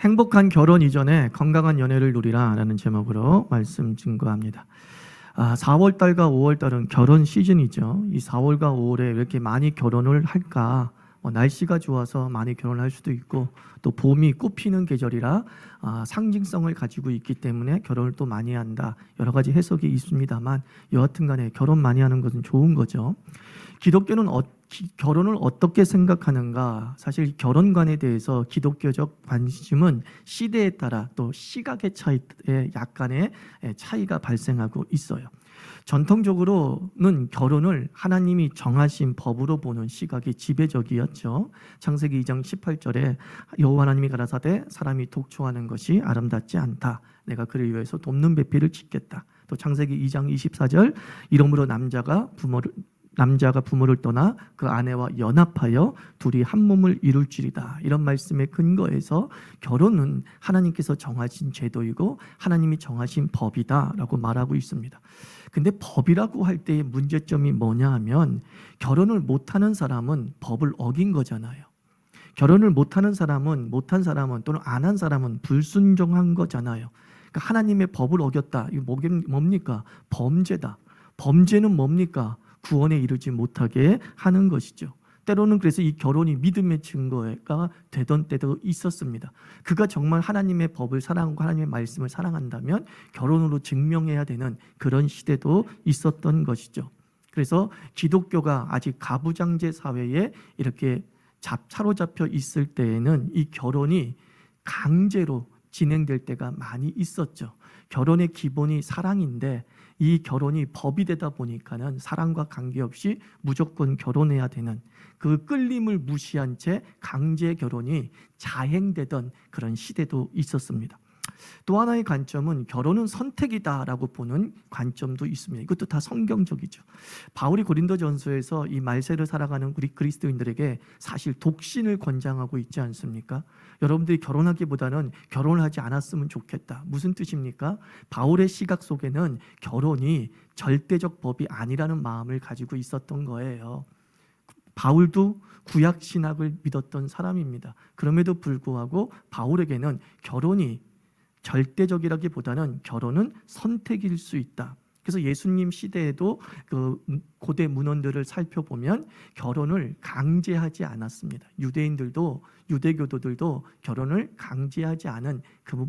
행복한 결혼 이전에 건강한 연애를 누리라라는 제목으로 말씀 증거합니다. 4월 달과 5월 달은 결혼 시즌이죠. 이 4월과 5월에 왜 이렇게 많이 결혼을 할까? 날씨가 좋아서 많이 결혼을 할 수도 있고, 또 봄이 꽃피는 계절이라 상징성을 가지고 있기 때문에 결혼을 또 많이 한다. 여러 가지 해석이 있습니다만 여하튼 간에 결혼 많이 하는 것은 좋은 거죠. 기독교는 결혼을 어떻게 생각하는가? 사실 결혼관에 대해서 기독교적 관심은 시대에 따라 또 시각의 차이에 약간의 차이가 발생하고 있어요. 전통적으로는 결혼을 하나님이 정하신 법으로 보는 시각이 지배적이었죠. 창세기 2장 18절에 여호와 하나님이 가라사대 사람이 독초하는 것이 아름답지 않다. 내가 그를 위해서 돕는 배필을 짓겠다. 또 창세기 2장 24절 이러므로 남자가 부모를 떠나 그 아내와 연합하여 둘이 한 몸을 이룰지리다. 이런 말씀에 근거해서 결혼은 하나님께서 정하신 제도이고 하나님이 정하신 법이다라고 말하고 있습니다. 근데 법이라고 할 때의 문제점이 뭐냐 하면 결혼을 못하는 사람은 법을 어긴 거잖아요. 결혼을 못한 사람은 또는 안 한 사람은 불순종한 거잖아요. 그러니까 하나님의 법을 어겼다. 이거 뭡니까? 범죄다. 범죄는 뭡니까? 구원에 이르지 못하게 하는 것이죠. 때로는 그래서 이 결혼이 믿음의 증거가 되던 때도 있었습니다. 그가 정말 하나님의 법을 사랑하고 하나님의 말씀을 사랑한다면 결혼으로 증명해야 되는 그런 시대도 있었던 것이죠. 그래서 기독교가 아직 가부장제 사회에 이렇게 사로잡혀 있을 때에는 이 결혼이 강제로 진행될 때가 많이 있었죠. 결혼의 기본이 사랑인데 이 결혼이 법이 되다 보니까는 사랑과 관계없이 무조건 결혼해야 되는 그 끌림을 무시한 채 강제 결혼이 자행되던 그런 시대도 있었습니다. 또 하나의 관점은 결혼은 선택이다라고 보는 관점도 있습니다. 이것도 다 성경적이죠. 바울이 고린도전서에서 이 말세를 살아가는 우리 그리스도인들에게 사실 독신을 권장하고 있지 않습니까? 여러분들이 결혼하기보다는 결혼을 하지 않았으면 좋겠다. 무슨 뜻입니까? 바울의 시각 속에는 결혼이 절대적 법이 아니라는 마음을 가지고 있었던 거예요. 바울도 구약 신학을 믿었던 사람입니다. 그럼에도 불구하고 바울에게는 결혼이 절대적이라기보다는 결혼은 선택일 수 있다. 그래서 예수님 시대에도 그 고대 문헌들을 살펴보면 결혼을 강제하지 않았습니다. 유대교도들도 결혼을 강제하지 않은 그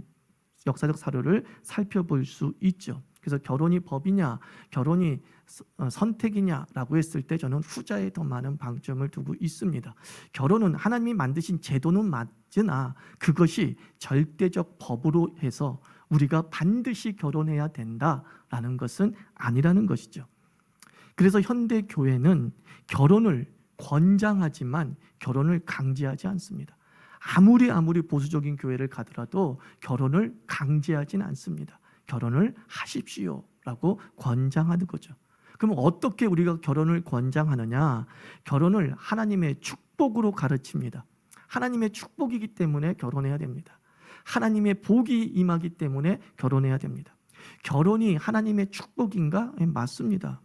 역사적 사료를 살펴볼 수 있죠. 그래서 결혼이 법이냐, 결혼이 선택이냐라고 했을 때 저는 후자에 더 많은 방점을 두고 있습니다. 결혼은 하나님이 만드신 제도는 맞으나 그것이 절대적 법으로 해서 우리가 반드시 결혼해야 된다라는 것은 아니라는 것이죠. 그래서 현대 교회는 결혼을 권장하지만 결혼을 강제하지 않습니다. 아무리 보수적인 교회를 가더라도 결혼을 강제하진 않습니다. 결혼을 하십시오라고 권장하는 거죠. 그럼 어떻게 우리가 결혼을 권장하느냐? 결혼을 하나님의 축복으로 가르칩니다. 하나님의 축복이기 때문에 결혼해야 됩니다. 하나님의 복이 임하기 때문에 결혼해야 됩니다. 결혼이 하나님의 축복인가?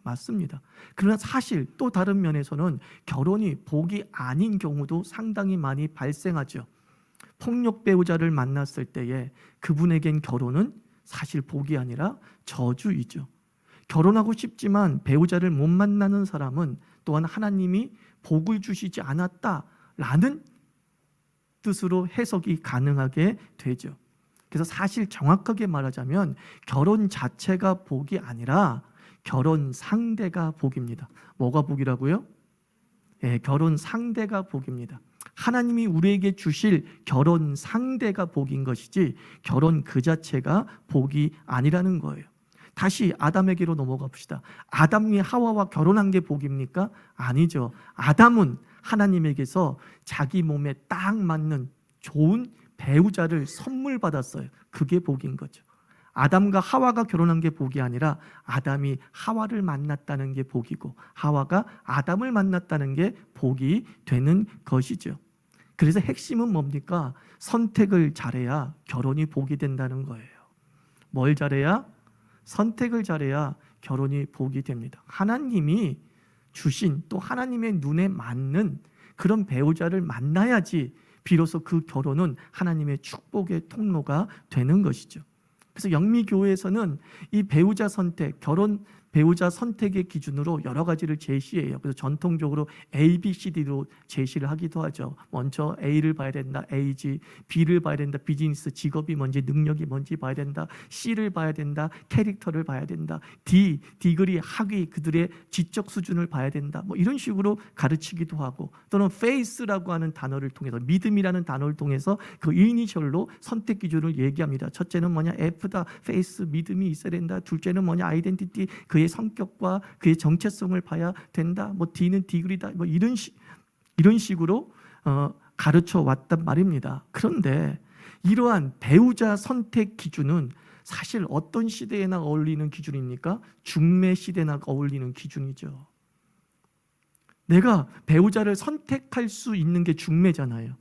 맞습니다. 그러나 사실 또 다른 면에서는 결혼이 복이 아닌 경우도 상당히 많이 발생하죠. 폭력 배우자를 만났을 때에 그분에겐 결혼은 사실 복이 아니라 저주이죠. 결혼하고 싶지만 배우자를 못 만나는 사람은 또한 하나님이 복을 주시지 않았다라는 뜻으로 해석이 가능하게 되죠. 그래서 사실 정확하게 말하자면 결혼 자체가 복이 아니라 결혼 상대가 복입니다. 뭐가 복이라고요? 결혼 상대가 복입니다. 하나님이 우리에게 주실 결혼 상대가 복인 것이지 결혼 그 자체가 복이 아니라는 거예요. 다시 아담에게로 넘어가 봅시다. 아담이 하와와 결혼한 게 복입니까? 아니죠. 아담은 하나님에게서 자기 몸에 딱 맞는 좋은 배우자를 선물 받았어요. 그게 복인 거죠. 아담과 하와가 결혼한 게 복이 아니라 아담이 하와를 만났다는 게 복이고 하와가 아담을 만났다는 게 복이 되는 것이죠. 그래서 핵심은 뭡니까? 선택을 잘해야 결혼이 복이 된다는 거예요. 뭘 잘해야? 선택을 잘해야 결혼이 복이 됩니다. 하나님이 주신 또 하나님의 눈에 맞는 그런 배우자를 만나야지 비로소 그 결혼은 하나님의 축복의 통로가 되는 것이죠. 그래서 영미교회에서는 이 배우자 선택, 결혼 배우자 선택의 기준으로 여러 가지를 제시해요. 그래서 전통적으로 A, B, C, D로 제시를 하기도 하죠. 먼저 A를 봐야 된다, A지. B를 봐야 된다, 비즈니스, 직업이 뭔지, 능력이 뭔지 봐야 된다. C를 봐야 된다, 캐릭터를 봐야 된다. D, 디그리, 학위, 그들의 지적 수준을 봐야 된다. 뭐 이런 식으로 가르치기도 하고, 또는 faith라고 하는 단어를 통해서, 믿음이라는 단어를 통해서 그 이니셜로 선택 기준을 얘기합니다. 첫째는 뭐냐, F다, faith, 믿음이 있어야 된다. 둘째는 뭐냐, 아이덴티티, 그의 성격과 그의 정체성을 봐야 된다. 뭐 D는 디그리다. 뭐 이런 식으로 가르쳐 왔단 말입니다. 그런데 이러한 배우자 선택 기준은 사실 어떤 시대에나 어울리는 기준입니까? 중매 시대나 어울리는 기준이죠. 내가 배우자를 선택할 수 있는 게 중매잖아요.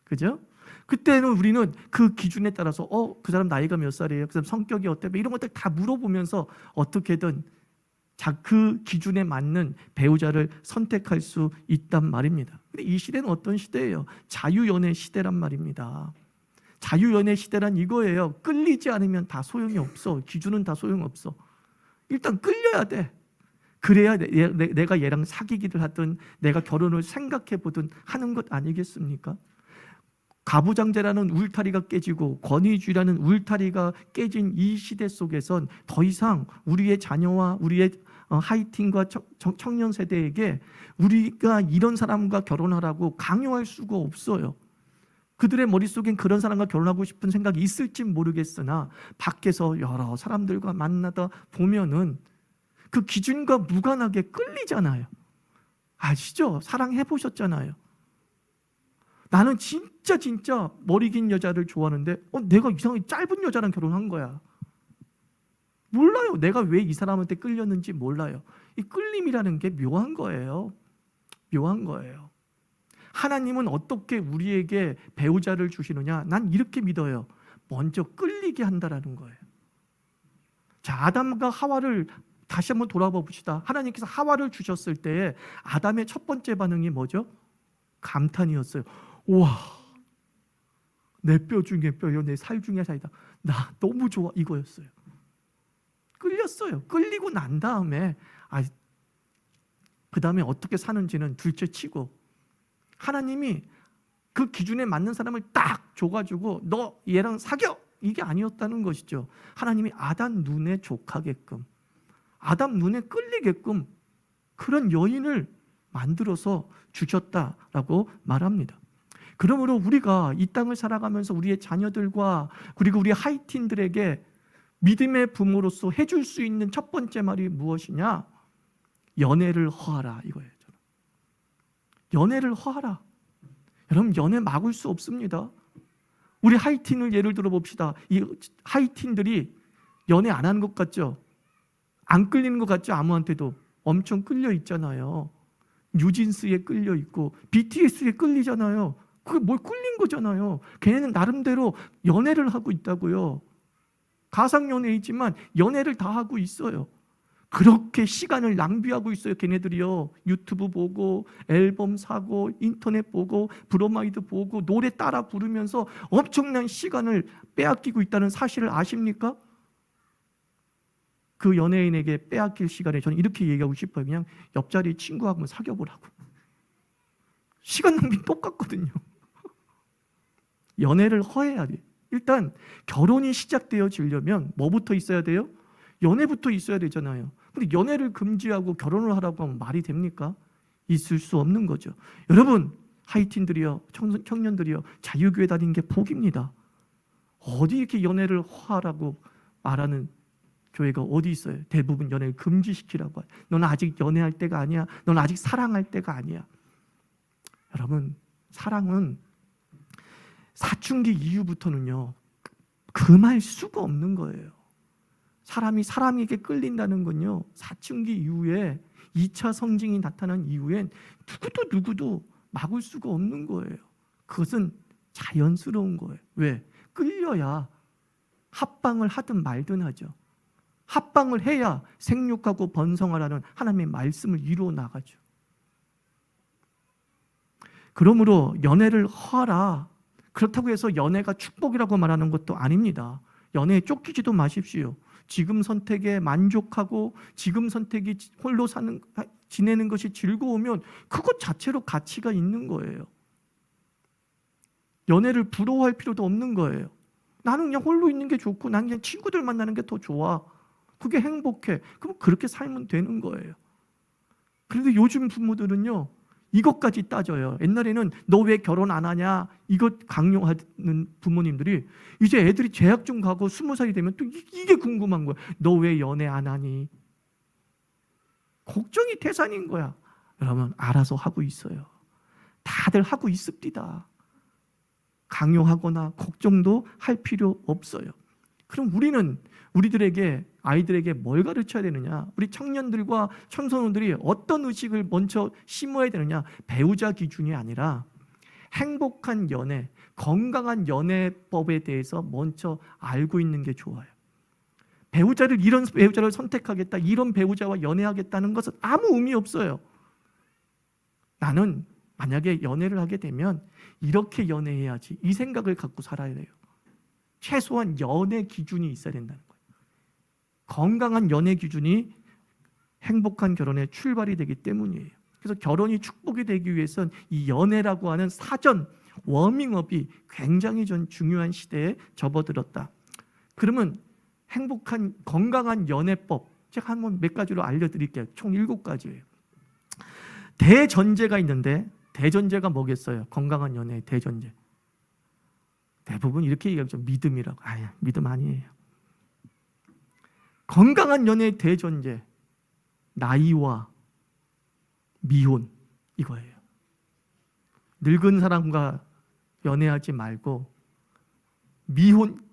그죠? 그때는 우리는 그 기준에 따라서 그 사람 나이가 몇 살이에요? 그 사람 성격이 어때? 이런 것들 다 물어보면서 어떻게든 그 기준에 맞는 배우자를 선택할 수 있단 말입니다. 근데 이 시대는 어떤 시대예요? 자유연애 시대란 말입니다. 자유연애 시대란 이거예요. 끌리지 않으면 다 소용이 없어. 기준은 다 소용없어. 일단 끌려야 돼. 그래야 내가 얘랑 사귀기를 하든 내가 결혼을 생각해 보든 하는 것 아니겠습니까? 가부장제라는 울타리가 깨지고 권위주의라는 울타리가 깨진 이 시대 속에선 더 이상 우리의 자녀와 우리의 하이틴과 청년 세대에게 우리가 이런 사람과 결혼하라고 강요할 수가 없어요. 그들의 머릿속엔 그런 사람과 결혼하고 싶은 생각이 있을지 모르겠으나 밖에서 여러 사람들과 만나다 보면은 그 기준과 무관하게 끌리잖아요. 아시죠? 사랑해 보셨잖아요. 나는 진짜 머리 긴 여자를 좋아하는데 내가 이상하게 짧은 여자랑 결혼한 거야. 몰라요. 내가 왜 이 사람한테 끌렸는지 몰라요. 이 끌림이라는 게 묘한 거예요. 묘한 거예요. 하나님은 어떻게 우리에게 배우자를 주시느냐? 난 이렇게 믿어요. 먼저 끌리게 한다라는 거예요. 자, 아담과 하와를 다시 한번 돌아봐 봅시다. 하나님께서 하와를 주셨을 때 아담의 첫 번째 반응이 뭐죠? 감탄이었어요. 우와, 내 뼈 중에 뼈요, 내 살 중에 살이다. 나 너무 좋아, 이거였어요. 끌렸어요. 끌리고 난 다음에 그 다음에 어떻게 사는지는 둘째치고 하나님이 그 기준에 맞는 사람을 딱 줘가지고 너 얘랑 사겨! 이게 아니었다는 것이죠. 하나님이 아담 눈에 족하게끔, 아담 눈에 끌리게끔 그런 여인을 만들어서 주셨다라고 말합니다. 그러므로 우리가 이 땅을 살아가면서 우리의 자녀들과 그리고 우리 하이틴들에게 믿음의 부모로서 해줄 수 있는 첫 번째 말이 무엇이냐? 연애를 허하라 이거예요. 연애를 허하라. 여러분, 연애 막을 수 없습니다. 우리 하이틴을 예를 들어 봅시다. 이 하이틴들이 연애 안 하는 것 같죠? 안 끌리는 것 같죠? 아무한테도 엄청 끌려 있잖아요. 뉴진스에 끌려 있고 BTS에 끌리잖아요. 그게 뭘 끌린 거잖아요. 걔네는 나름대로 연애를 하고 있다고요. 가상 연애이지만 연애를 다 하고 있어요. 그렇게 시간을 낭비하고 있어요. 걔네들이요. 유튜브 보고 앨범 사고 인터넷 보고 브로마이드 보고 노래 따라 부르면서 엄청난 시간을 빼앗기고 있다는 사실을 아십니까? 그 연예인에게 빼앗길 시간에 저는 이렇게 얘기하고 싶어요. 그냥 옆자리 친구하고 사귀어보라고. 시간 낭비 똑같거든요. 연애를 허해야 돼. 일단 결혼이 시작되어지려면 뭐부터 있어야 돼요? 연애부터 있어야 되잖아요. 근데 연애를 금지하고 결혼을 하라고 하면 말이 됩니까? 있을 수 없는 거죠. 여러분, 하이틴들이요, 청년들이요, 자유교회 다니는 게 복입니다. 어디 이렇게 연애를 허하라고 말하는 교회가 어디 있어요? 대부분 연애를 금지시키라고 해요. 너는 아직 연애할 때가 아니야. 너는 아직 사랑할 때가 아니야. 여러분, 사랑은 사춘기 이후부터는요, 금할 수가 없는 거예요. 사람이 사람에게 끌린다는 건요, 사춘기 이후에 2차 성징이 나타난 이후엔 누구도 막을 수가 없는 거예요. 그것은 자연스러운 거예요. 왜? 끌려야 합방을 하든 말든 하죠. 합방을 해야 생육하고 번성하라는 하나님의 말씀을 이루어 나가죠. 그러므로 연애를 하라. 그렇다고 해서 연애가 축복이라고 말하는 것도 아닙니다. 연애에 쫓기지도 마십시오. 지금 선택에 만족하고 지금 선택이 홀로 지내는 것이 즐거우면 그것 자체로 가치가 있는 거예요. 연애를 부러워할 필요도 없는 거예요. 나는 그냥 홀로 있는 게 좋고 나는 그냥 친구들 만나는 게 더 좋아. 그게 행복해. 그럼 그렇게 살면 되는 거예요. 그런데 요즘 부모들은요, 이것까지 따져요. 옛날에는 너 왜 결혼 안 하냐 이것 강요하는 부모님들이 이제 애들이 대학 좀 가고 20살이 되면 또 이게 궁금한 거야. 너 왜 연애 안 하니? 걱정이 태산인 거야. 여러분 알아서 하고 있어요. 다들 하고 있습니다. 강요하거나 걱정도 할 필요 없어요. 그럼 우리는 우리들에게 아이들에게 뭘 가르쳐야 되느냐? 우리 청년들과 청소년들이 어떤 의식을 먼저 심어야 되느냐? 배우자 기준이 아니라 행복한 연애, 건강한 연애법에 대해서 먼저 알고 있는 게 좋아요. 이런 배우자를 선택하겠다, 이런 배우자와 연애하겠다는 것은 아무 의미 없어요. 나는 만약에 연애를 하게 되면 이렇게 연애해야지, 이 생각을 갖고 살아야 돼요. 최소한 연애 기준이 있어야 된다는 거예요. 건강한 연애 기준이 행복한 결혼의 출발이 되기 때문이에요. 그래서 결혼이 축복이 되기 위해서는 이 연애라고 하는 사전 워밍업이 굉장히 중요한 시대에 접어들었다. 그러면 행복한 건강한 연애법 제가 한번 몇 가지로 알려드릴게요. 총 7가지예요. 대전제가 있는데 대전제가 뭐겠어요? 건강한 연애의 대전제. 대부분 이렇게 얘기하죠. 믿음이라고. 아니야, 믿음 아니에요. 건강한 연애의 대전제, 나이와 미혼 이거예요. 늙은 사람과 연애하지 말고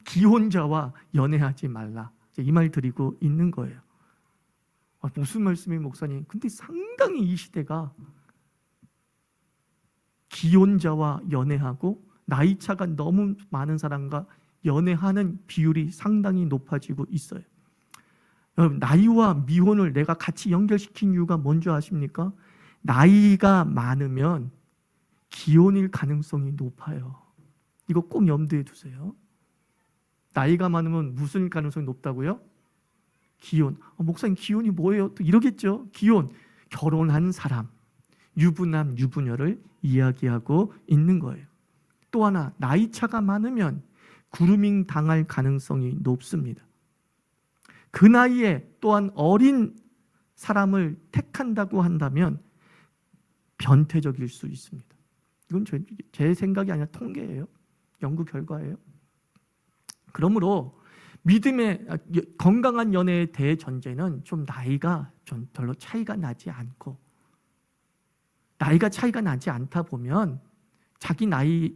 기혼자와 연애하지 말라. 이 말 드리고 있는 거예요. 무슨 말씀이 목사님? 근데 상당히 이 시대가 기혼자와 연애하고 나이 차가 너무 많은 사람과 연애하는 비율이 상당히 높아지고 있어요. 여러분, 나이와 미혼을 내가 같이 연결시킨 이유가 뭔지 아십니까? 나이가 많으면 기혼일 가능성이 높아요. 이거 꼭 염두에 두세요. 나이가 많으면 무슨 가능성이 높다고요? 기혼. 목사님 기혼이 뭐예요? 또 이러겠죠. 기혼, 결혼한 사람, 유부남, 유부녀를 이야기하고 있는 거예요. 또 하나, 나이 차가 많으면 그루밍 당할 가능성이 높습니다. 그 나이에 또한 어린 사람을 택한다고 한다면 변태적일 수 있습니다. 이건 제 생각이 아니라 통계예요. 연구 결과예요. 그러므로 믿음의 건강한 연애의 대전제는 좀 나이가 좀 별로 차이가 나지 않고, 나이가 차이가 나지 않다 보면 자기 나이가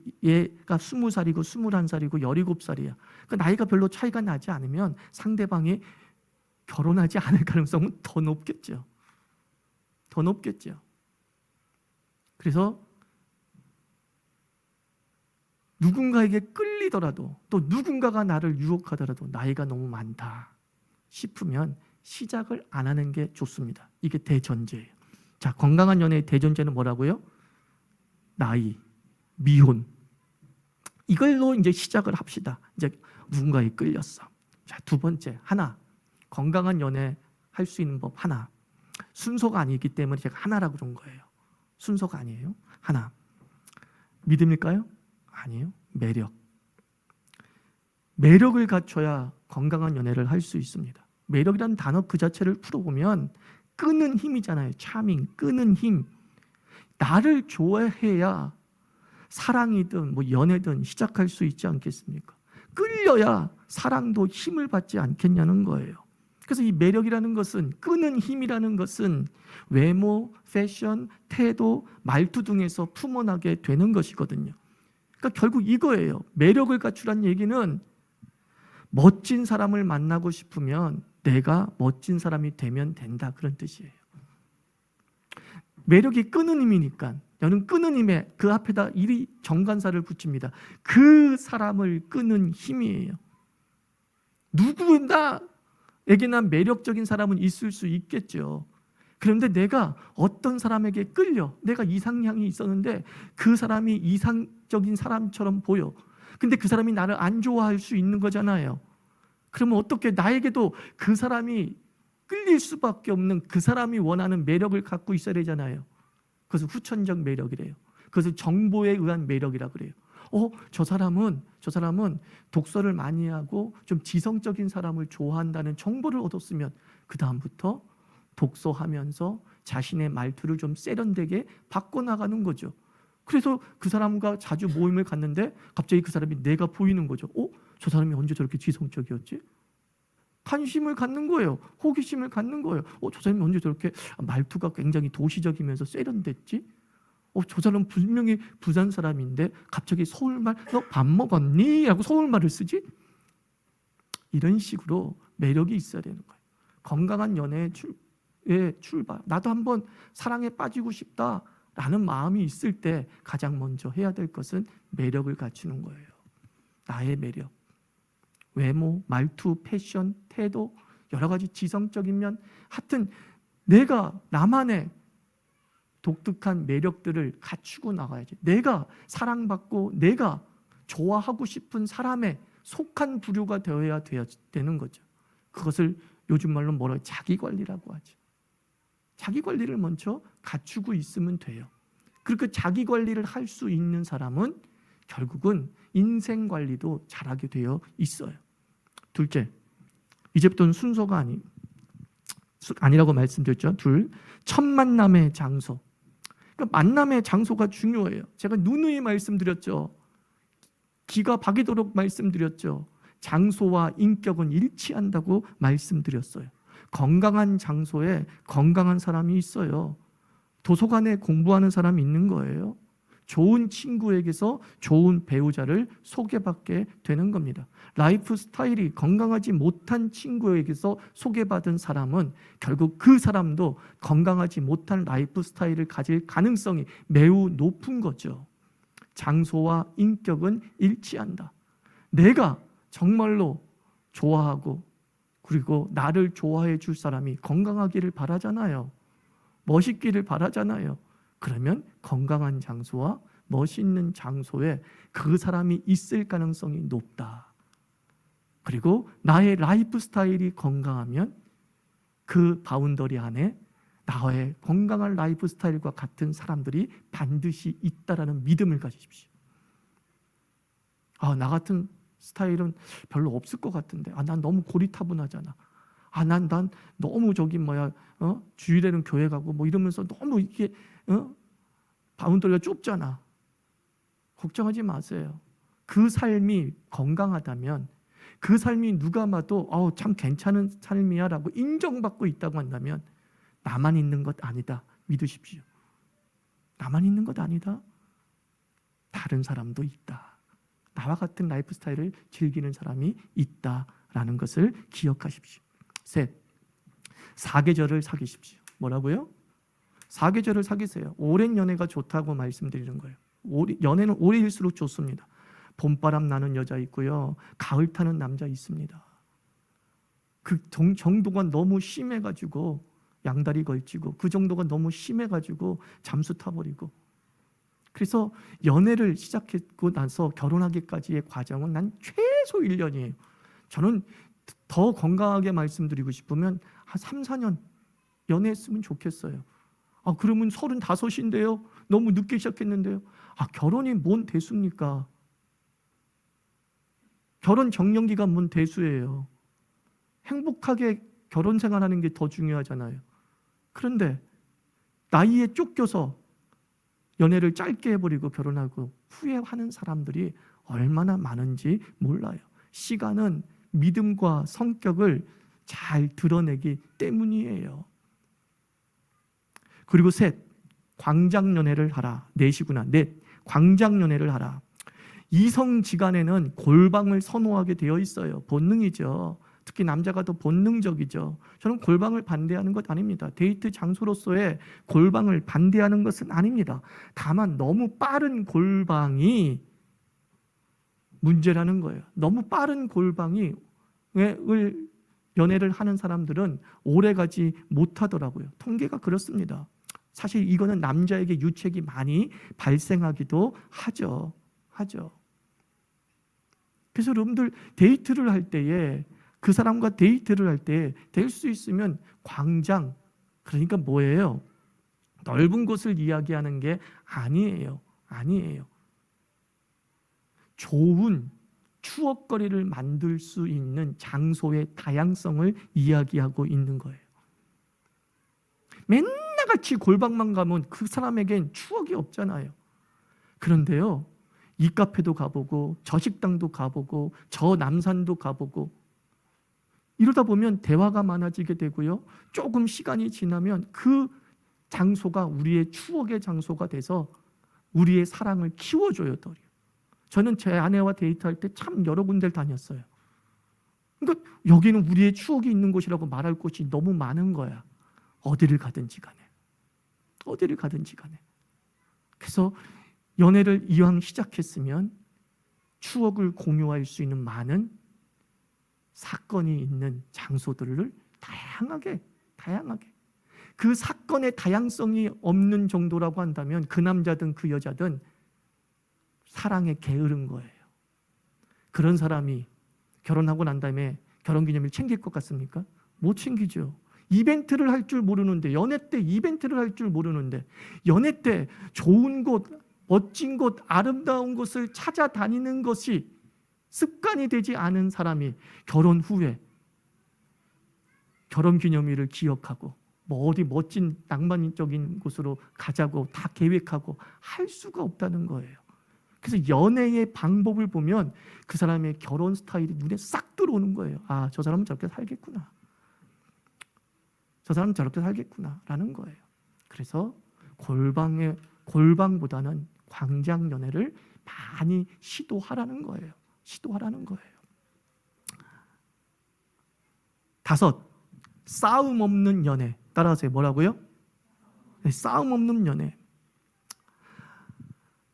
20살이고 21살이고 17살이야. 그 나이가 별로 차이가 나지 않으면 상대방이 결혼하지 않을 가능성은 더 높겠죠. 더 높겠죠. 그래서 누군가에게 끌리더라도 또 누군가가 나를 유혹하더라도 나이가 너무 많다 싶으면 시작을 안 하는 게 좋습니다. 이게 대전제예요. 자, 건강한 연애의 대전제는 뭐라고요? 나이, 미혼. 이걸로 이제 시작을 합시다. 이제 누군가에 끌렸어. 자, 두 번째, 하나. 건강한 연애 할 수 있는 법 하나. 순서가 아니기 때문에 제가 하나라고 그런 거예요. 순서가 아니에요. 하나. 믿음일까요? 아니에요. 매력. 매력을 갖춰야 건강한 연애를 할 수 있습니다. 매력이라는 단어 그 자체를 풀어보면 끄는 힘이잖아요. 차밍, 끄는 힘. 나를 좋아해야 사랑이든 뭐 연애든 시작할 수 있지 않겠습니까? 끌려야 사랑도 힘을 받지 않겠냐는 거예요. 그래서 이 매력이라는 것은, 끄는 힘이라는 것은 외모, 패션, 태도, 말투 등에서 품어나게 되는 것이거든요. 그러니까 결국 이거예요. 매력을 갖추란 얘기는 멋진 사람을 만나고 싶으면 내가 멋진 사람이 되면 된다, 그런 뜻이에요. 매력이 끄는 힘이니까 저는 끄는 힘에 그 앞에다 이리 정관사를 붙입니다. 그 사람을 끄는 힘이에요. 누구나 에게나 매력적인 사람은 있을 수 있겠죠. 그런데 내가 어떤 사람에게 끌려, 내가 이상향이 있었는데 그 사람이 이상적인 사람처럼 보여. 근데 그 사람이 나를 안 좋아할 수 있는 거잖아요. 그러면 어떻게, 나에게도 그 사람이 끌릴 수밖에 없는, 그 사람이 원하는 매력을 갖고 있어야 되잖아요. 그것은 후천적 매력이래요. 그것을 정보에 의한 매력이라 그래요. 저 사람은 독서를 많이 하고 좀 지성적인 사람을 좋아한다는 정보를 얻었으면 그 다음부터 독서하면서 자신의 말투를 좀 세련되게 바꿔나가는 거죠. 그래서 그 사람과 자주 모임을 갖는데 갑자기 그 사람이 내가 보이는 거죠. 저 사람이 언제 저렇게 지성적이었지? 관심을 갖는 거예요. 호기심을 갖는 거예요. 저 사람이 언제 저렇게 말투가 굉장히 도시적이면서 세련됐지? 저 사람 분명히 부산 사람인데 갑자기 서울말, 너 밥 먹었니? 라고 서울말을 쓰지? 이런 식으로 매력이 있어야 되는 거예요. 건강한 연애의 출발. 나도 한번 사랑에 빠지고 싶다라는 마음이 있을 때 가장 먼저 해야 될 것은 매력을 갖추는 거예요. 나의 매력. 외모, 말투, 패션, 태도, 여러 가지 지성적인 면, 하여튼 내가 나만의 독특한 매력들을 갖추고 나가야지. 내가 사랑받고 내가 좋아하고 싶은 사람에 속한 부류가 되어야 되는 거죠. 그것을 요즘 말로 뭐라고, 자기관리라고 하죠. 자기관리를 먼저 갖추고 있으면 돼요. 그리고 자기관리를 할 수 있는 사람은 결국은 인생관리도 잘하게 되어 있어요. 둘째, 이제부터는 순서가 아니라고 말씀드렸죠. 둘, 첫 만남의 장소. 그러니까 만남의 장소가 중요해요. 제가 누누이 말씀드렸죠. 기가 박이도록 말씀드렸죠. 장소와 인격은 일치한다고 말씀드렸어요. 건강한 장소에 건강한 사람이 있어요. 도서관에 공부하는 사람이 있는 거예요. 좋은 친구에게서 좋은 배우자를 소개받게 되는 겁니다. 라이프 스타일이 건강하지 못한 친구에게서 소개받은 사람은 결국 그 사람도 건강하지 못한 라이프 스타일을 가질 가능성이 매우 높은 거죠. 장소와 인격은 일치한다. 내가 정말로 좋아하고 그리고 나를 좋아해 줄 사람이 건강하기를 바라잖아요. 멋있기를 바라잖아요. 그러면 건강한 장소와 멋있는 장소에 그 사람이 있을 가능성이 높다. 그리고 나의 라이프 스타일이 건강하면 그 바운더리 안에 나의 건강한 라이프 스타일과 같은 사람들이 반드시 있다라는 믿음을 가지십시오. 나 같은 스타일은 별로 없을 것 같은데, 난 너무 고리타분하잖아. 난 너무 주일에는 교회 가고 뭐 이러면서 너무 이게 바운더리가 좁잖아. 걱정하지 마세요. 그 삶이 건강하다면, 그 삶이 누가 봐도 참 괜찮은 삶이야 라고 인정받고 있다고 한다면 나만 있는 것 아니다. 믿으십시오. 나만 있는 것 아니다. 다른 사람도 있다. 나와 같은 라이프 스타일을 즐기는 사람이 있다라는 것을 기억하십시오. 셋, 사계절을 사귀십시오. 뭐라고요? 사계절을 사귀세요. 오랜 연애가 좋다고 말씀드리는 거예요. 연애는 오래일수록 좋습니다. 봄바람 나는 여자 있고요. 가을 타는 남자 있습니다. 그 정도가 너무 심해가지고 양다리 걸치고, 그 정도가 너무 심해가지고 잠수 타버리고. 그래서 연애를 시작했고 나서 결혼하기까지의 과정은 난 최소 1년이에요. 저는 더 건강하게 말씀드리고 싶으면 한 3, 4년 연애했으면 좋겠어요. 그러면 35인데요. 너무 늦게 시작했는데요. 결혼이 뭔 대수입니까? 결혼 정년기가 뭔 대수예요. 행복하게 결혼 생활하는 게 더 중요하잖아요. 그런데 나이에 쫓겨서 연애를 짧게 해버리고 결혼하고 후회하는 사람들이 얼마나 많은지 몰라요. 시간은 믿음과 성격을 잘 드러내기 때문이에요. 그리고 셋, 광장연애를 하라. 넷이구나. 넷, 광장연애를 하라. 이성지간에는 골방을 선호하게 되어 있어요. 본능이죠. 특히 남자가 더 본능적이죠. 저는 골방을 반대하는 것 아닙니다. 데이트 장소로서의 골방을 반대하는 것은 아닙니다. 다만 너무 빠른 골방이 문제라는 거예요. 너무 빠른 골방을 연애를 하는 사람들은 오래 가지 못하더라고요. 통계가 그렇습니다. 사실 이거는 남자에게 유책이 많이 발생하기도 하죠. 그래서 여러분들 데이트를 할 때에 그 사람과 데이트를 할 때 될 수 있으면 광장, 그러니까 뭐예요? 넓은 곳을 이야기하는 게 아니에요. 좋은 추억거리를 만들 수 있는 장소의 다양성을 이야기하고 있는 거예요. 맨날 같이 골방만 가면 그 사람에겐 추억이 없잖아요. 그런데요, 이 카페도 가보고 저 식당도 가보고 저 남산도 가보고 이러다 보면 대화가 많아지게 되고요. 조금 시간이 지나면 그 장소가 우리의 추억의 장소가 돼서 우리의 사랑을 키워줘요. 더. 저는 제 아내와 데이트할 때 참 여러 군데를 다녔어요. 그러니까 여기는 우리의 추억이 있는 곳이라고 말할 곳이 너무 많은 거야. 어디를 가든지 간에. 그래서 연애를 이왕 시작했으면 추억을 공유할 수 있는 많은 사건이 있는 장소들을 다양하게 그 사건의 다양성이 없는 정도라고 한다면 그 남자든 그 여자든 사랑에 게으른 거예요. 그런 사람이 결혼하고 난 다음에 결혼기념일 챙길 것 같습니까? 못 챙기죠. 이벤트를 할 줄 모르는데, 연애 때 이벤트를 할 줄 모르는데, 연애 때 좋은 곳, 멋진 곳, 아름다운 곳을 찾아다니는 것이 습관이 되지 않은 사람이 결혼 후에 결혼기념일을 기억하고 뭐 어디 멋진 낭만적인 곳으로 가자고 다 계획하고 할 수가 없다는 거예요. 그래서 연애의 방법을 보면 그 사람의 결혼 스타일이 눈에 싹 들어오는 거예요. 아, 저 사람은 저렇게 살겠구나. 라는 거예요. 그래서 골방보다는 광장 연애를 많이 시도하라는 거예요. 5, 싸움 없는 연애. 따라하세요. 뭐라고요? 네, 싸움 없는 연애.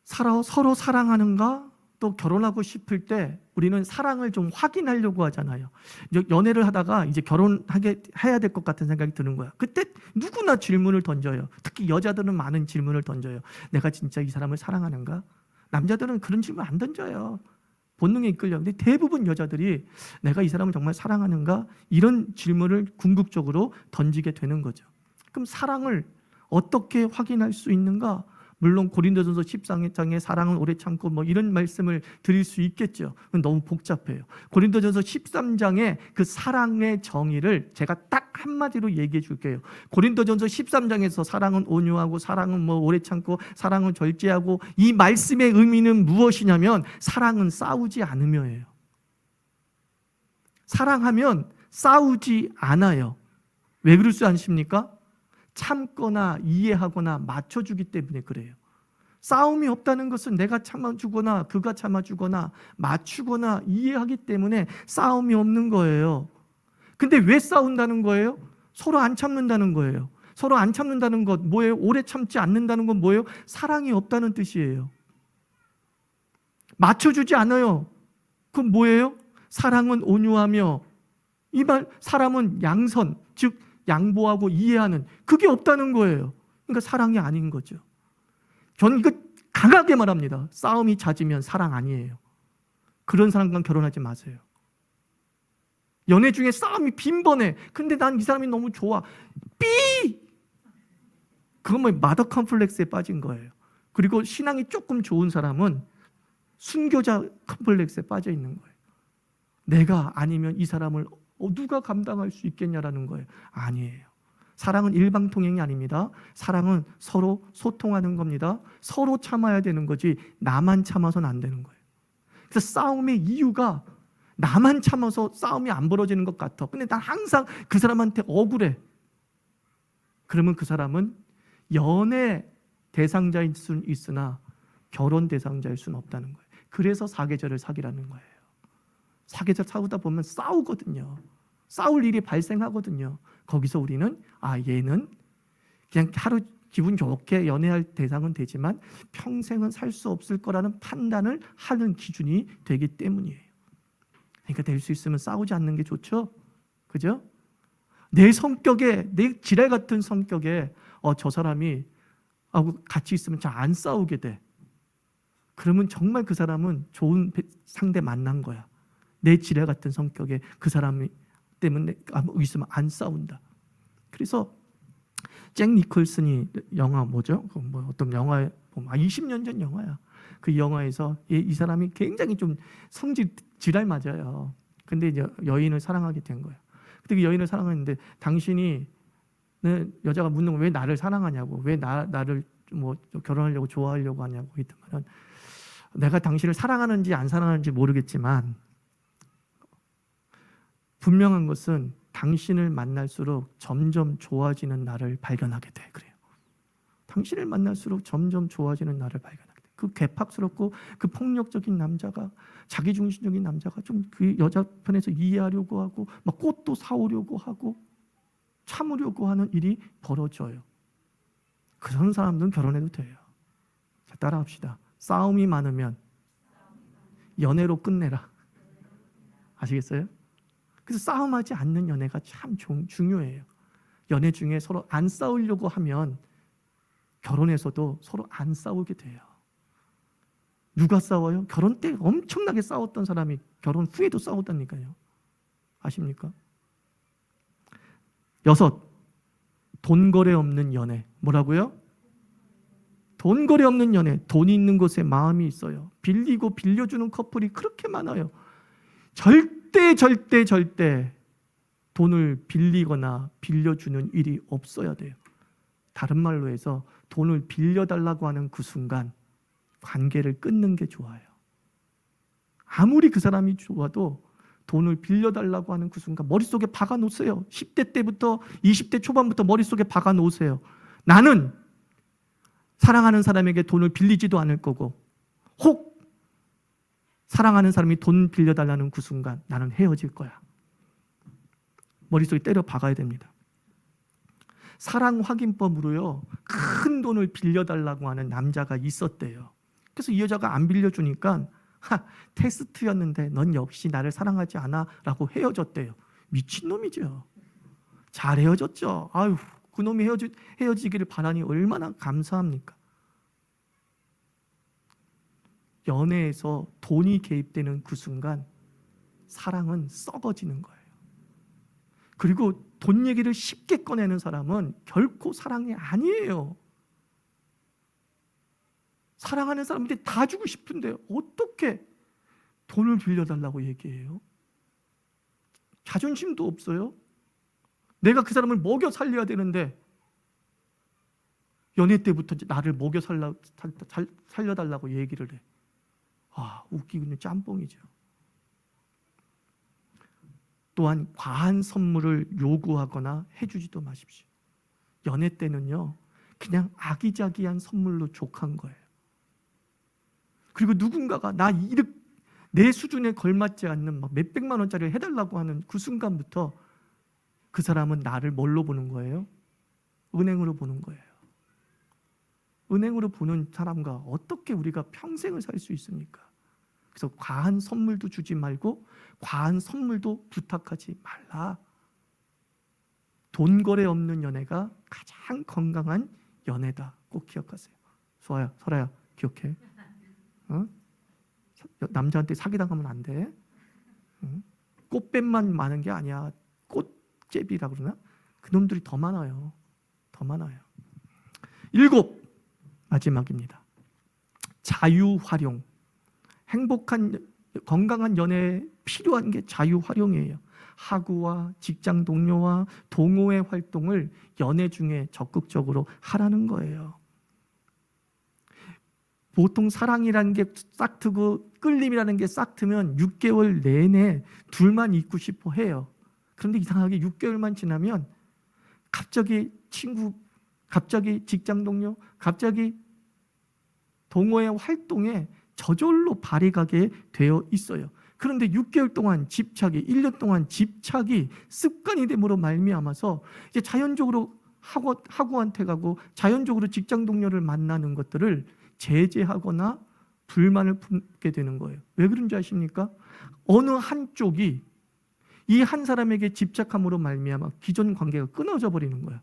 서로 사랑하는가? 또 결혼하고 싶을 때 우리는 사랑을 좀 확인하려고 하잖아요. 연애를 하다가 이제 해야 될 것 같은 생각이 드는 거야. 그때 누구나 질문을 던져요. 특히 여자들은 많은 질문을 던져요. 내가 진짜 이 사람을 사랑하는가? 남자들은 그런 질문 안 던져요. 본능에 이끌려. 근데 대부분 여자들이 내가 이 사람을 정말 사랑하는가? 이런 질문을 궁극적으로 던지게 되는 거죠. 그럼 사랑을 어떻게 확인할 수 있는가? 물론 고린도전서 13장에 사랑은 오래 참고 뭐 이런 말씀을 드릴 수 있겠죠. 너무 복잡해요. 고린도전서 13장의 그 사랑의 정의를 제가 딱 한마디로 얘기해 줄게요. 고린도전서 13장에서 사랑은 온유하고 사랑은 뭐 오래 참고 사랑은 절제하고, 이 말씀의 의미는 무엇이냐면 사랑은 싸우지 않으며예요. 사랑하면 싸우지 않아요. 왜 그럴 수 않습니까? 참거나 이해하거나 맞춰주기 때문에 그래요. 싸움이 없다는 것은 내가 참아주거나 그가 참아주거나 맞추거나 이해하기 때문에 싸움이 없는 거예요. 근데 왜 싸운다는 거예요? 서로 안 참는다는 거예요. 서로 안 참는다는 것 뭐예요? 오래 참지 않는다는 건 뭐예요? 사랑이 없다는 뜻이에요. 맞춰주지 않아요. 그건 뭐예요? 사랑은 온유하며, 이 말 사람은 양선, 즉 양보하고 이해하는, 그게 없다는 거예요. 그러니까 사랑이 아닌 거죠. 저는 이거 강하게 말합니다. 싸움이 잦으면 사랑 아니에요. 그런 사람과 결혼하지 마세요. 연애 중에 싸움이 빈번해. 근데 난 이 사람이 너무 좋아. 그건 뭐 마더 컴플렉스에 빠진 거예요. 그리고 신앙이 조금 좋은 사람은 순교자 컴플렉스에 빠져 있는 거예요. 내가 아니면 이 사람을 누가 감당할 수 있겠냐라는 거예요. 아니에요. 사랑은 일방통행이 아닙니다. 사랑은 서로 소통하는 겁니다. 서로 참아야 되는 거지 나만 참아서는 안 되는 거예요. 그래서 싸움의 이유가 나만 참아서 싸움이 안 벌어지는 것 같아. 근데 난 항상 그 사람한테 억울해. 그러면 그 사람은 연애 대상자일 수는 있으나 결혼 대상자일 수는 없다는 거예요. 그래서 사계절을 사귀라는 거예요. 사계절 사귀다 보면 싸우거든요. 싸울 일이 발생하거든요. 거기서 우리는 얘는 그냥 하루 기분 좋게 연애할 대상은 되지만 평생은 살 수 없을 거라는 판단을 하는 기준이 되기 때문이에요. 그러니까 될 수 있으면 싸우지 않는 게 좋죠. 그죠? 내 성격에, 내 지랄 같은 성격에 저 사람이 하고 같이 있으면 잘 안 싸우게 돼. 그러면 정말 그 사람은 좋은 상대 만난 거야. 내 지뢰 같은 성격에 그 사람이 때문에 있으면 안 싸운다. 그래서 잭 니콜슨이 영화 뭐죠? 뭐 어떤 영화에 20년 전 영화야. 그 영화에서 이 사람이 굉장히 좀 성질 지랄 맞아요. 근데 이제 여인을 사랑하게 된 거야. 근데 그 여인을 사랑하는데 당신이 여자가 묻는 거 왜 나를 사랑하냐고, 왜 나를 뭐 결혼하려고 좋아하려고 하냐고 했더니 내가 당신을 사랑하는지 안 사랑하는지 모르겠지만 분명한 것은 당신을 만날수록 점점 좋아지는 나를 발견하게 돼. 그래요. 당신을 만날수록 점점 좋아지는 나를 발견하게 돼. 그 괴팍스럽고 그 폭력적인 남자가, 자기중심적인 남자가 좀 그 여자 편에서 이해하려고 하고 막 꽃도 사오려고 하고 참으려고 하는 일이 벌어져요. 그런 사람들은 결혼해도 돼요. 자, 따라합시다. 싸움이 많으면 연애로 끝내라. 아시겠어요? 그래서 싸움하지 않는 연애가 참 중요해요. 연애 중에 서로 안 싸우려고 하면 결혼에서도 서로 안 싸우게 돼요. 누가 싸워요? 결혼 때 엄청나게 싸웠던 사람이 결혼 후에도 싸웠다니까요. 아십니까? 6, 돈거래 없는 연애. 뭐라고요? 돈거래 없는 연애. 돈이 있는 곳에 마음이 있어요. 빌리고 빌려주는 커플이 그렇게 많아요. 절대 돈을 빌리거나 빌려주는 일이 없어야 돼요. 다른 말로 해서 돈을 빌려달라고 하는 그 순간 관계를 끊는 게 좋아요. 아무리 그 사람이 좋아도 돈을 빌려달라고 하는 그 순간 머릿속에 박아놓으세요. 10대 때부터 20대 초반부터 머릿속에 박아놓으세요. 나는 사랑하는 사람에게 돈을 빌리지도 않을 거고, 혹 사랑하는 사람이 돈 빌려달라는 그 순간 나는 헤어질 거야. 머릿속에 때려 박아야 됩니다. 사랑 확인법으로요, 큰 돈을 빌려달라고 하는 남자가 있었대요. 그래서 이 여자가 안 빌려주니까 테스트였는데 넌 역시 나를 사랑하지 않아 라고 헤어졌대요. 미친놈이죠. 잘 헤어졌죠. 아유, 그놈이 헤어지기를 바라니 얼마나 감사합니까? 연애에서 돈이 개입되는 그 순간 사랑은 썩어지는 거예요. 그리고 돈 얘기를 쉽게 꺼내는 사람은 결코 사랑이 아니에요. 사랑하는 사람한테 다 주고 싶은데 어떻게 돈을 빌려달라고 얘기해요? 자존심도 없어요. 내가 그 사람을 먹여 살려야 되는데 연애 때부터 나를 먹여 살려달라고 얘기를 해. 웃기군요. 짬뽕이죠. 또한 과한 선물을 요구하거나 해주지도 마십시오. 연애 때는요, 그냥 아기자기한 선물로 족한 거예요. 그리고 누군가가 내 수준에 걸맞지 않는 막 몇백만 원짜리를 해달라고 하는 그 순간부터 그 사람은 나를 뭘로 보는 거예요? 은행으로 보는 거예요. 은행으로 보는 사람과 어떻게 우리가 평생을 살 수 있습니까? 그래서 과한 선물도 주지 말고 과한 선물도 부탁하지 말라. 돈거래 없는 연애가 가장 건강한 연애다. 꼭 기억하세요. 수아야, 설아야, 기억해. 남자한테 사기당하면 안 돼. 꽃뱀만 많은 게 아니야. 꽃제비라 그러나? 그놈들이 더 많아요. 더 많아요. 7, 마지막입니다. 자유활용. 행복한 건강한 연애에 필요한 게 자유활용이에요. 하구와 직장 동료와 동호회 활동을 연애 중에 적극적으로 하라는 거예요. 보통 사랑이라는 게 싹 트고 끌림이라는 게 싹 트면 6개월 내내 둘만 있고 싶어 해요. 그런데 이상하게 6개월만 지나면 갑자기 친구, 갑자기 직장 동료, 갑자기 동호회 활동에 저절로 발이 가게 되어 있어요. 그런데 6개월 동안 집착이, 1년 동안 집착이 습관이 됨으로 말미암아서 이제 자연적으로 학우한테 가고 자연적으로 직장 동료를 만나는 것들을 제재하거나 불만을 품게 되는 거예요. 왜 그런지 아십니까? 어느 한쪽이 이 한 사람에게 집착함으로 말미암아 기존 관계가 끊어져 버리는 거야.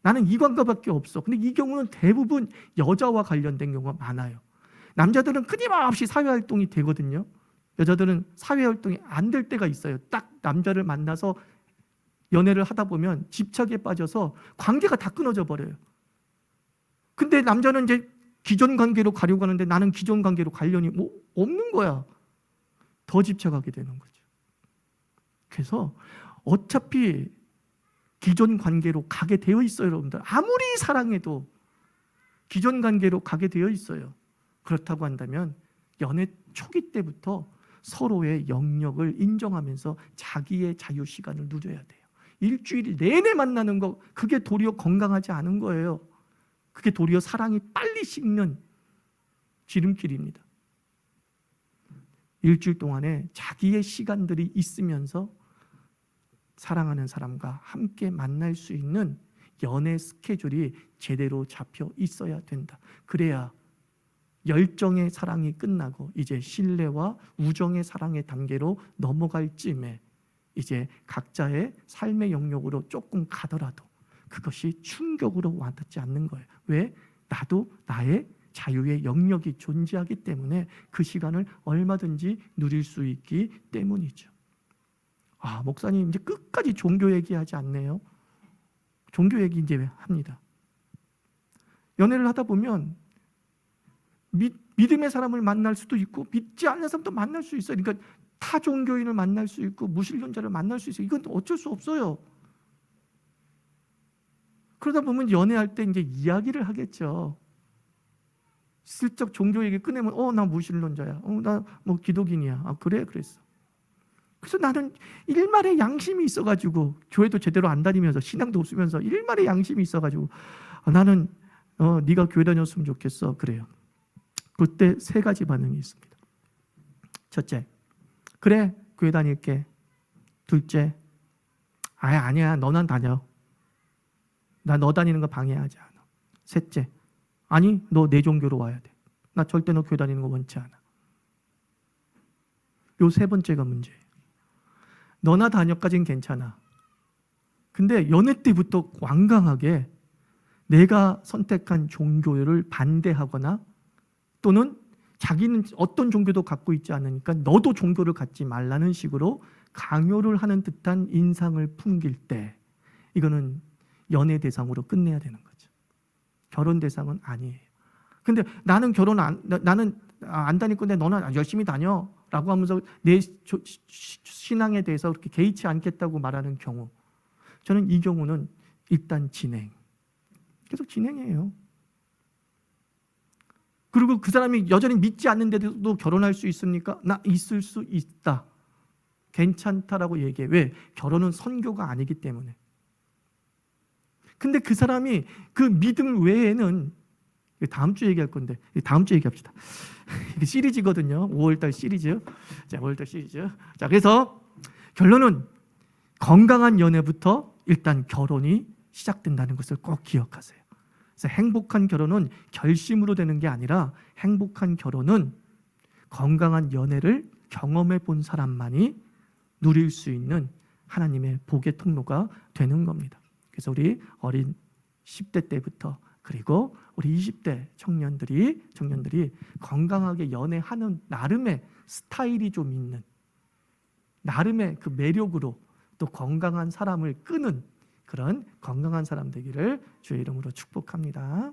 나는 이 관계밖에 없어. 근데 이 경우는 대부분 여자와 관련된 경우가 많아요. 남자들은 끊임없이 사회활동이 되거든요. 여자들은 사회활동이 안 될 때가 있어요. 딱 남자를 만나서 연애를 하다 보면 집착에 빠져서 관계가 다 끊어져 버려요. 근데 남자는 이제 기존 관계로 가려고 하는데 나는 기존 관계로 관련이 뭐 없는 거야. 더 집착하게 되는 거죠. 그래서 어차피 기존 관계로 가게 되어 있어요, 여러분들. 아무리 사랑해도 기존 관계로 가게 되어 있어요. 그렇다고 한다면 연애 초기 때부터 서로의 영역을 인정하면서 자기의 자유 시간을 누려야 돼요. 일주일 내내 만나는 거, 그게 도리어 건강하지 않은 거예요. 그게 도리어 사랑이 빨리 식는 지름길입니다. 일주일 동안에 자기의 시간들이 있으면서 사랑하는 사람과 함께 만날 수 있는 연애 스케줄이 제대로 잡혀 있어야 된다. 그래야 열정의 사랑이 끝나고 이제 신뢰와 우정의 사랑의 단계로 넘어갈 쯤에 이제 각자의 삶의 영역으로 조금 가더라도 그것이 충격으로 와닿지 않는 거예요. 왜? 나도 나의 자유의 영역이 존재하기 때문에 그 시간을 얼마든지 누릴 수 있기 때문이죠. 아, 목사님 이제 끝까지 종교 얘기하지 않네요. 종교 얘기 이제 합니다. 연애를 하다 보면 믿음의 사람을 만날 수도 있고 믿지 않는 사람도 만날 수 있어요. 그러니까 타 종교인을 만날 수 있고 무신론자를 만날 수 있어요. 이건 어쩔 수 없어요. 그러다 보면 연애할 때 이제 이야기를 하겠죠. 슬쩍 종교 얘기 꺼내면 나 무신론자야. 나 뭐 기독인이야. 아, 그래? 그랬어. 그래서 나는 일말의 양심이 있어가지고 교회도 제대로 안 다니면서 신앙도 없으면서 일말의 양심이 있어가지고 나는 네가 교회 다녔으면 좋겠어. 그래요. 그때 세 가지 반응이 있습니다. 첫째, 그래 교회 다닐게. 둘째, 아니야 너는 다녀. 나 너 다니는 거 방해하지 않아. 셋째, 아니 너 내 종교로 와야 돼. 나 절대 너 교회 다니는 거 원치 않아. 요 세 번째가 문제예요. 너나 다녀까지는 괜찮아. 근데 연애 때부터 완강하게 내가 선택한 종교를 반대하거나 또는 자기는 어떤 종교도 갖고 있지 않으니까 너도 종교를 갖지 말라는 식으로 강요를 하는 듯한 인상을 풍길 때 이거는 연애 대상으로 끝내야 되는 거죠. 결혼 대상은 아니에요. 근데 나는 나는 안 다닐 건데 너는 열심히 다녀 라고 하면서 내 신앙에 대해서 그렇게 개의치 않겠다고 말하는 경우, 저는 이 경우는 일단 계속 진행해요. 그리고 그 사람이 여전히 믿지 않는데도 결혼할 수 있습니까? 나 있을 수 있다. 괜찮다라고 얘기해. 왜? 결혼은 선교가 아니기 때문에. 근데 그 사람이 그 믿음 외에는, 다음 주 얘기할 건데 다음 주 얘기합시다. 이게 시리즈거든요. 5월달 시리즈. 자, 5월달 시리즈. 자, 그래서 결론은 건강한 연애부터 일단 결혼이 시작된다는 것을 꼭 기억하세요. 그래서 행복한 결혼은 결심으로 되는 게 아니라 행복한 결혼은 건강한 연애를 경험해 본 사람만이 누릴 수 있는 하나님의 복의 통로가 되는 겁니다. 그래서 우리 어린 10대 때부터 그리고 우리 20대 청년들이 건강하게 연애하는 나름의 스타일이 좀 있는, 나름의 그 매력으로 또 건강한 사람을 끄는 그런 건강한 사람 되기를 주의 이름으로 축복합니다.